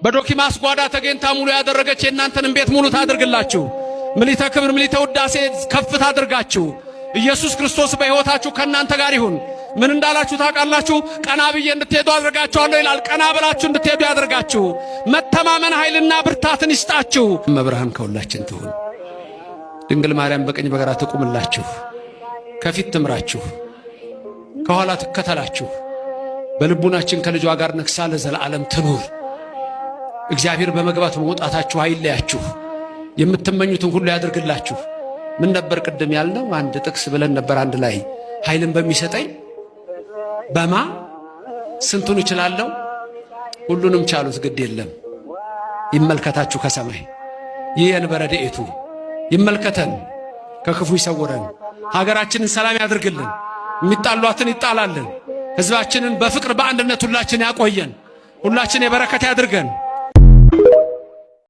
በዶኪማስ ጓዳ ተገኝታ ሙሉ ያደረገች የእናንተንም ቤት ሙሉ ታድርግላችሁ። ምሊተ ክብር ምሊተ ውዳሴ ከፍ ታድርጋችሁ። ኢየሱስ ክርስቶስ በሕይወታችሁ ከእናንተ ጋር ይሁን። ምን እንዳላችሁ ታውቃላችሁ? ቀና ብዬ እንድትሄዱ አድርጋችኋለሁ ይላል። ቀና ብላችሁ እንድትሄዱ ያድርጋችሁ። መተማመን ኃይልና ብርታትን ይስጣችሁ። መብርሃን ከሁላችን ትሁን። ድንግል ማርያም በቀኝ በግራ ትቁምላችሁ፣ ከፊት ትምራችሁ፣ ከኋላ ትከተላችሁ። በልቡናችን ከልጇ ጋር ነግሳ ለዘላለም ትኑር። እግዚአብሔር በመግባት በመውጣታችሁ አይለያችሁ። የምትመኙትን ሁሉ ያድርግላችሁ። ምን ነበር ቅድም ያልነው? አንድ ጥቅስ ብለን ነበር አንድ ላይ ኃይልን በሚሰጠኝ በማ ስንቱን እችላለሁ? ሁሉንም ቻሉት ግድ የለም። ይመልከታችሁ ከሰማይ ይህ የንበረ ረድኤቱ ይመልከተን፣ ከክፉ ይሰውረን፣ ሀገራችንን ሰላም ያድርግልን፣ የሚጣሏትን ይጣላልን፣ ሕዝባችንን በፍቅር በአንድነት ሁላችን ያቆየን፣ ሁላችን የበረከት ያድርገን።